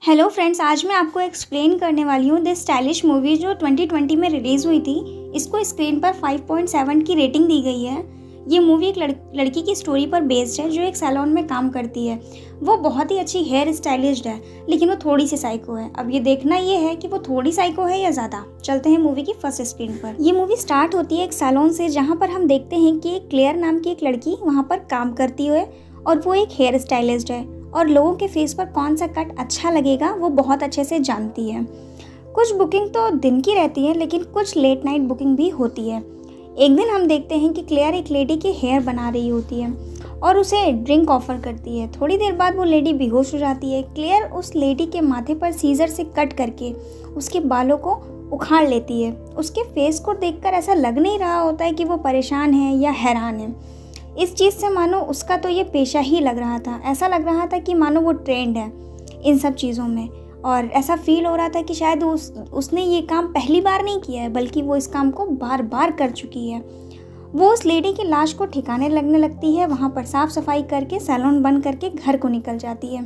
Hello friends, आज मैं आपको एक्सप्लेन करने वाली हूँ दिस स्टाइलिश मूवी जो 2020 में रिलीज़ हुई थी। इसको स्क्रीन पर 5.7 की रेटिंग दी गई है। ये मूवी एक लड़की की स्टोरी पर बेस्ड है जो एक सैलून में काम करती है। वो बहुत ही अच्छी हेयर स्टाइलिस्ट है, लेकिन वो थोड़ी सी साइको है। अब ये देखना ये है कि वो थोड़ी साइको है या ज़्यादा। चलते हैं मूवी की फर्स्ट स्क्रीन पर। ये मूवी स्टार्ट होती है एक सैलून से, जहाँ पर हम देखते हैं कि क्लेयर नाम की एक लड़की वहाँ पर काम करती है और वो एक हेयर स्टाइलिस्ट है और लोगों के फेस पर कौन सा कट अच्छा लगेगा वो बहुत अच्छे से जानती है। कुछ बुकिंग तो दिन की रहती है, लेकिन कुछ लेट नाइट बुकिंग भी होती है। एक दिन हम देखते हैं कि क्लेयर एक लेडी के हेयर बना रही होती है और उसे ड्रिंक ऑफर करती है। थोड़ी देर बाद वो लेडी बेहोश हो जाती है। क्लेयर उस लेडी के माथे पर सीजर से कट करके उसके बालों को उखाड़ लेती है। उसके फेस को देखकर ऐसा लग नहीं रहा होता है कि वो परेशान है या हैरान है। इस चीज़ से मानो उसका तो ये पेशा ही लग रहा था। ऐसा लग रहा था कि मानो वो ट्रेंड है इन सब चीज़ों में, और ऐसा फील हो रहा था कि शायद उसने ये काम पहली बार नहीं किया है, बल्कि वो इस काम को बार बार कर चुकी है। वो उस लेडी की लाश को ठिकाने लगने लगती है, वहाँ पर साफ सफाई करके सैलून बंद करके घर को निकल जाती है।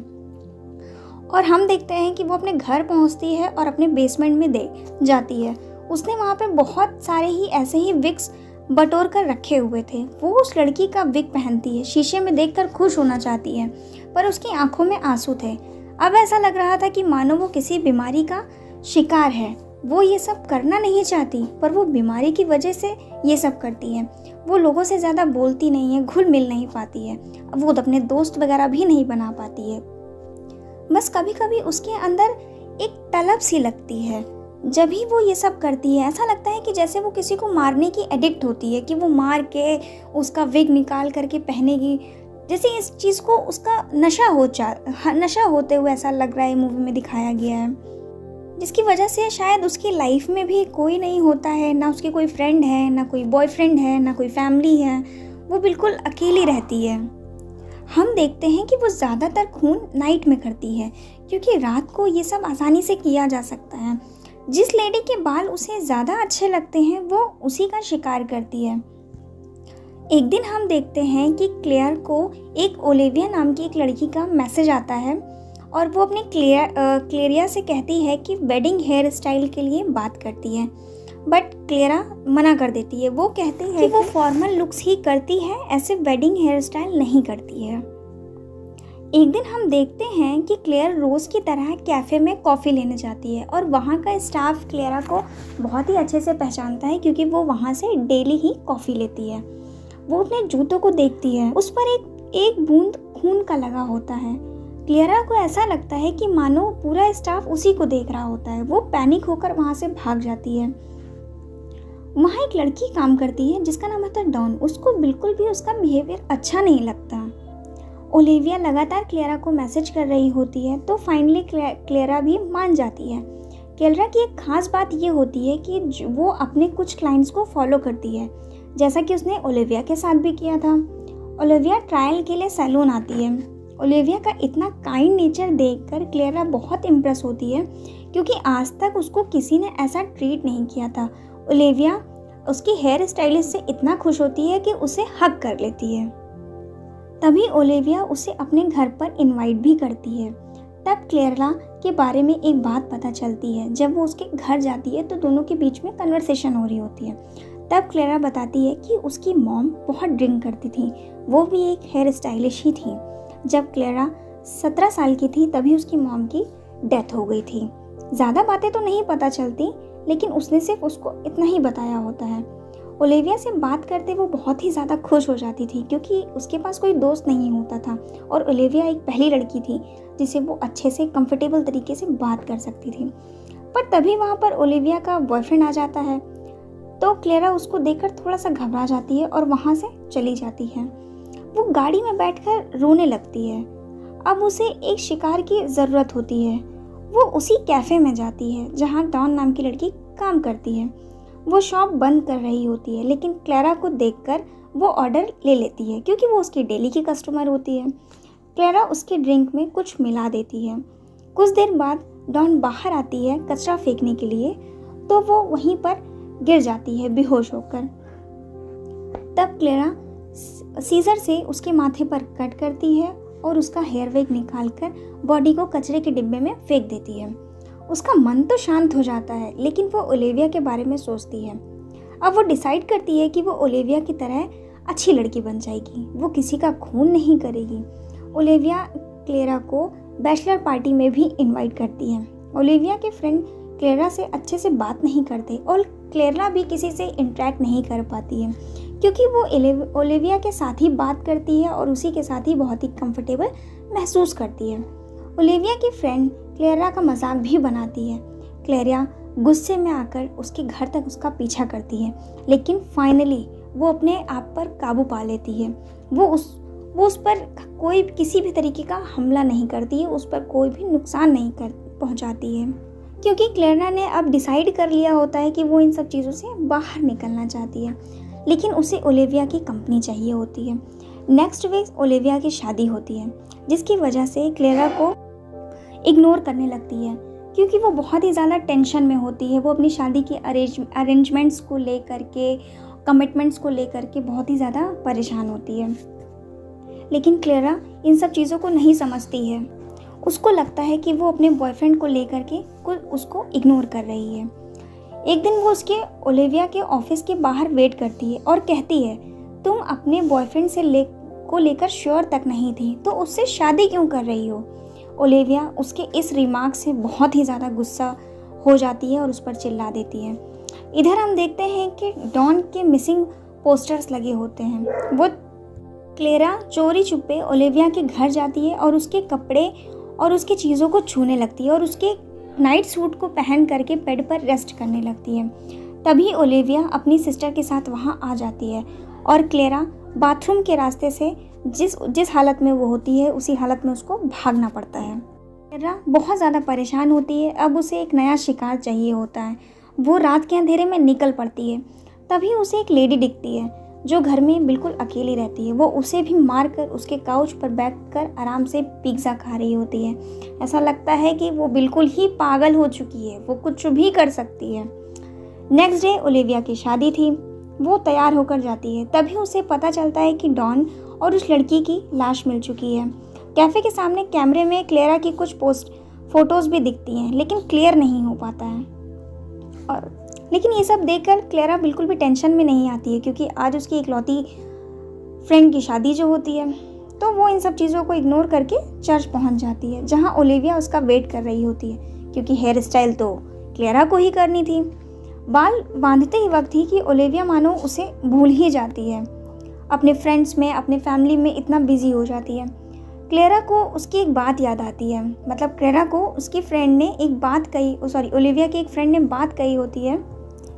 और हम देखते हैं कि वो अपने घर पहुँचती है और अपने बेसमेंट में दे जाती है। उसने वहाँ पर बहुत सारे ही ऐसे ही विक्स बटोर कर रखे हुए थे। वो उस लड़की का विग पहनती है, शीशे में देखकर खुश होना चाहती है, पर उसकी आंखों में आंसू थे। अब ऐसा लग रहा था कि मानो वो किसी बीमारी का शिकार है। वो ये सब करना नहीं चाहती, पर वो बीमारी की वजह से ये सब करती है। वो लोगों से ज़्यादा बोलती नहीं है, घुल मिल नहीं पाती है। अब वो अपने दोस्त वगैरह भी नहीं बना पाती है। बस कभी कभी उसके अंदर एक तलब सी लगती है। जब भी वो ये सब करती है, ऐसा लगता है कि जैसे वो किसी को मारने की एडिक्ट होती है, कि वो मार के उसका विग निकाल करके पहनेगी। जैसे इस चीज़ को उसका नशा होते हुए ऐसा लग रहा है मूवी में दिखाया गया है, जिसकी वजह से शायद उसकी लाइफ में भी कोई नहीं होता है। ना उसके कोई फ्रेंड है, ना कोई बॉयफ्रेंड है, ना कोई फैमिली है। वो बिल्कुल अकेली रहती है। हम देखते हैं कि वो ज़्यादातर खून नाइट में करती है, क्योंकि रात को ये सब आसानी से किया जा सकता है। जिस लेडी के बाल उसे ज़्यादा अच्छे लगते हैं वो उसी का शिकार करती है। एक दिन हम देखते हैं कि क्लेयर को एक ओलिविया नाम की एक लड़की का मैसेज आता है और वो अपने क्लेरिया से कहती है कि वेडिंग हेयर स्टाइल के लिए बात करती है, बट क्लेरा मना कर देती है। वो कहती है कि वो फॉर्मल लुक्स ही करती है, ऐसे वेडिंग हेयर स्टाइल नहीं करती है। एक दिन हम देखते हैं कि क्लेयर रोज़ की तरह कैफ़े में कॉफ़ी लेने जाती है और वहाँ का स्टाफ क्लेरा को बहुत ही अच्छे से पहचानता है, क्योंकि वो वहाँ से डेली ही कॉफ़ी लेती है। वो अपने जूतों को देखती है, उस पर एक बूंद खून का लगा होता है। क्लेरा को ऐसा लगता है कि मानो पूरा स्टाफ उसी को देख रहा होता है। वो पैनिक होकर वहाँ से भाग जाती है। वहाँ एक लड़की काम करती है जिसका नाम होता है डॉन। उसको बिल्कुल भी उसका बिहेवियर अच्छा नहीं लगता। ओलिविया लगातार क्लेरा को मैसेज कर रही होती है, तो फाइनली क्लेरा भी मान जाती है। क्लेरा की एक खास बात ये होती है कि वो अपने कुछ क्लाइंट्स को फॉलो करती है, जैसा कि उसने ओलिविया के साथ भी किया था। ओलिविया ट्रायल के लिए सैलून आती है। ओलिविया का इतना काइंड नेचर देखकर क्लेरा बहुत इम्प्रेस होती है, क्योंकि आज तक उसको किसी ने ऐसा ट्रीट नहीं किया था। ओलिविया उसकी हेयर स्टाइलिस्ट से इतना खुश होती है कि उसे हग कर लेती है। तभी ओलिविया उसे अपने घर पर इनवाइट भी करती है। तब क्लेरा के बारे में एक बात पता चलती है। जब वो उसके घर जाती है तो दोनों के बीच में कन्वर्सेशन हो रही होती है। तब क्लेरा बताती है कि उसकी मॉम बहुत ड्रिंक करती थी, वो भी एक हेयर स्टाइलिश ही थी। जब क्लेरा 17 साल की थी तभी उसकी मॉम की डेथ हो गई थी। ज़्यादा बातें तो नहीं पता चलती, लेकिन उसने सिर्फ उसको इतना ही बताया होता है। ओलिविया से बात करते वो बहुत ही ज़्यादा खुश हो जाती थी, क्योंकि उसके पास कोई दोस्त नहीं होता था और ओलिविया एक पहली लड़की थी जिसे वो अच्छे से कंफर्टेबल तरीके से बात कर सकती थी। पर तभी वहाँ पर ओलिविया का बॉयफ्रेंड आ जाता है, तो क्लेरा उसको देखकर थोड़ा सा घबरा जाती है और वहाँ से चली जाती है। वो गाड़ी में बैठकर रोने लगती है। अब उसे एक शिकार की ज़रूरत होती है। वो उसी कैफ़े में जाती है जहाँ डॉन नाम की लड़की काम करती है। वो शॉप बंद कर रही होती है, लेकिन क्लेरा को देखकर वो ऑर्डर ले लेती है, क्योंकि वो उसकी डेली की कस्टमर होती है। क्लेरा उसके ड्रिंक में कुछ मिला देती है। कुछ देर बाद डॉन बाहर आती है कचरा फेंकने के लिए, तो वो वहीं पर गिर जाती है बेहोश होकर। तब क्लेरा सीजर से उसके माथे पर कट करती है और उसका हेयर वेग निकाल कर बॉडी को कचरे के डिब्बे में फेंक देती है। उसका मन तो शांत हो जाता है, लेकिन वो ओलिविया के बारे में सोचती है। अब वो डिसाइड करती है कि वो ओलिविया की तरह अच्छी लड़की बन जाएगी, वो किसी का खून नहीं करेगी। ओलिविया क्लेरा को बैचलर पार्टी में भी इनवाइट करती है। ओलिविया के फ्रेंड क्लेरा से अच्छे से बात नहीं करते और क्लेरा भी किसी से इंटरेक्ट नहीं कर पाती है, क्योंकि वो ओलिविया के साथ ही बात करती है और उसी के साथ ही बहुत ही कंफर्टेबल महसूस करती है। ओलिविया की फ्रेंड क्लेरा का मजाक भी बनाती है। क्लेरा गुस्से में आकर उसके घर तक उसका पीछा करती है, लेकिन फाइनली वो अपने आप पर काबू पा लेती है। वो उस पर कोई किसी भी तरीके का हमला नहीं करती है, उस पर कोई भी नुकसान नहीं पहुंचाती है, क्योंकि क्लेरा ने अब डिसाइड कर लिया होता है कि वो इन सब चीज़ों से बाहर निकलना चाहती है, लेकिन उसे ओलिविया की कंपनी चाहिए होती है। नेक्स्ट वीक ओलिविया की शादी होती है, जिसकी वजह से क्लेरा को इग्नोर करने लगती है, क्योंकि वो बहुत ही ज़्यादा टेंशन में होती है। वो अपनी शादी के अरेंजमेंट्स को लेकर के, कमिटमेंट्स को लेकर के बहुत ही ज़्यादा परेशान होती है, लेकिन क्लेरा इन सब चीज़ों को नहीं समझती है। उसको लगता है कि वो अपने बॉयफ्रेंड को लेकर के उसको इग्नोर कर रही है। एक दिन वो उसके ओलिविया के ऑफिस के बाहर वेट करती है और कहती है, तुम अपने बॉयफ्रेंड से लेकर श्योर तक नहीं थी, तो उससे शादी क्यों कर रही हो। ओलिविया उसके इस रिमार्क से बहुत ही ज़्यादा गुस्सा हो जाती है और उस पर चिल्ला देती है। इधर हम देखते हैं कि डॉन के मिसिंग पोस्टर्स लगे होते हैं। वो क्लेरा चोरी छुपे ओलिविया के घर जाती है और उसके कपड़े और उसकी चीज़ों को छूने लगती है और उसके नाइट सूट को पहन करके बेड पर रेस्ट करने लगती है। तभी ओलिविया अपनी सिस्टर के साथ वहाँ आ जाती है और क्लेरा बाथरूम के रास्ते से जिस हालत में वो होती है उसी हालत में उसको भागना पड़ता है। क्लेरा बहुत ज़्यादा परेशान होती है। अब उसे एक नया शिकार चाहिए होता है। वो रात के अंधेरे में निकल पड़ती है। तभी उसे एक लेडी दिखती है जो घर में बिल्कुल अकेली रहती है। वो उसे भी मारकर उसके काउच पर बैठकर आराम से पिज़्ज़ा खा रही होती है। ऐसा लगता है कि वो बिल्कुल ही पागल हो चुकी है, वो कुछ भी कर सकती है। नेक्स्ट डे ओलिविया की शादी थी। वो तैयार होकर जाती है। तभी उसे पता चलता है कि डॉन और उस लड़की की लाश मिल चुकी है। कैफ़े के सामने कैमरे में क्लेरा की कुछ फोटोज़ भी दिखती हैं, लेकिन क्लियर नहीं हो पाता है। लेकिन ये सब देखकर क्लेरा बिल्कुल भी टेंशन में नहीं आती है, क्योंकि आज उसकी इकलौती फ्रेंड की शादी जो होती है। तो वो इन सब चीज़ों को इग्नोर करके चर्च पहुंच जाती है, जहां ओलिविया उसका वेट कर रही होती है, क्योंकि हेयर स्टाइल तो क्लेरा को ही करनी थी। बाल बांधते ही वक्त ही कि ओलिविया मानो उसे भूल ही जाती है, अपने फ्रेंड्स में, अपने फैमिली में इतना बिजी हो जाती है। क्लेरा को उसकी एक बात याद आती है, मतलब क्लेरा को उसकी फ्रेंड ने एक बात कही, ओलिविया की एक फ्रेंड ने बात कही होती है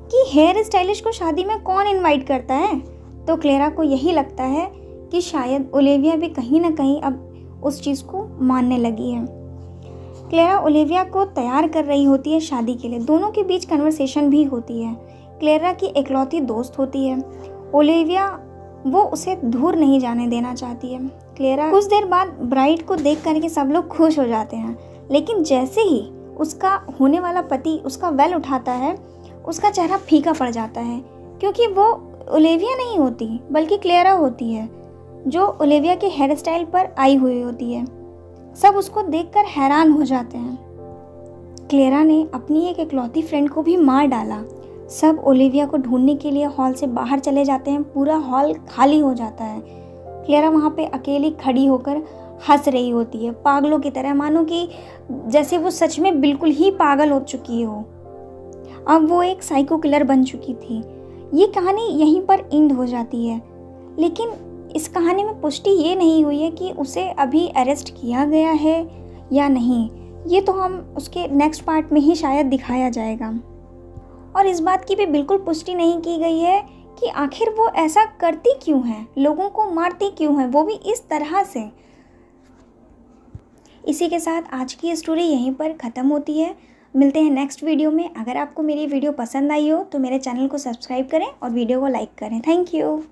कि हेयर स्टाइलिश को शादी में कौन इनवाइट करता है। तो क्लेरा को यही लगता है कि शायद ओलिविया भी कहीं ना कहीं अब उस चीज़ को मानने लगी है। क्लेरा ओलिविया को तैयार कर रही होती है शादी के लिए। दोनों के बीच कन्वर्सेशन भी होती है। क्लेरा की इकलौती दोस्त होती है। ओलिविया वो उसे दूर नहीं जाने देना चाहती है। क्लेरा कुछ देर बाद ब्राइड को देख करके सब लोग खुश हो जाते हैं, लेकिन जैसे ही उसका होने वाला पति उसका वेल उठाता है, उसका चेहरा फीका पड़ जाता है, क्योंकि वो ओलिविया नहीं होती बल्कि क्लेरा होती है, जो ओलिविया के हेयर स्टाइल पर आई हुई होती है। सब उसको देखकर हैरान हो जाते हैं। क्लेरा ने अपनी एक इकलौती फ्रेंड को भी मार डाला। सब ओलिविया को ढूंढने के लिए हॉल से बाहर चले जाते हैं। पूरा हॉल खाली हो जाता है। क्लेरा वहाँ पे अकेली खड़ी होकर हंस रही होती है, पागलों की तरह, मानो कि जैसे वो सच में बिल्कुल ही पागल हो चुकी हो। अब वो एक साइको किलर बन चुकी थी। ये कहानी यहीं पर एंड हो जाती है, लेकिन इस कहानी में पुष्टि ये नहीं हुई है कि उसे अभी अरेस्ट किया गया है या नहीं। ये तो हम उसके नेक्स्ट पार्ट में ही शायद दिखाया जाएगा। और इस बात की भी बिल्कुल पुष्टि नहीं की गई है कि आखिर वो ऐसा करती क्यों है, लोगों को मारती क्यों है, वो भी इस तरह से। इसी के साथ आज की स्टोरी यहीं पर ख़त्म होती है। मिलते हैं नेक्स्ट वीडियो में। अगर आपको मेरी वीडियो पसंद आई हो तो मेरे चैनल को सब्सक्राइब करें और वीडियो को लाइक करें। Thank you.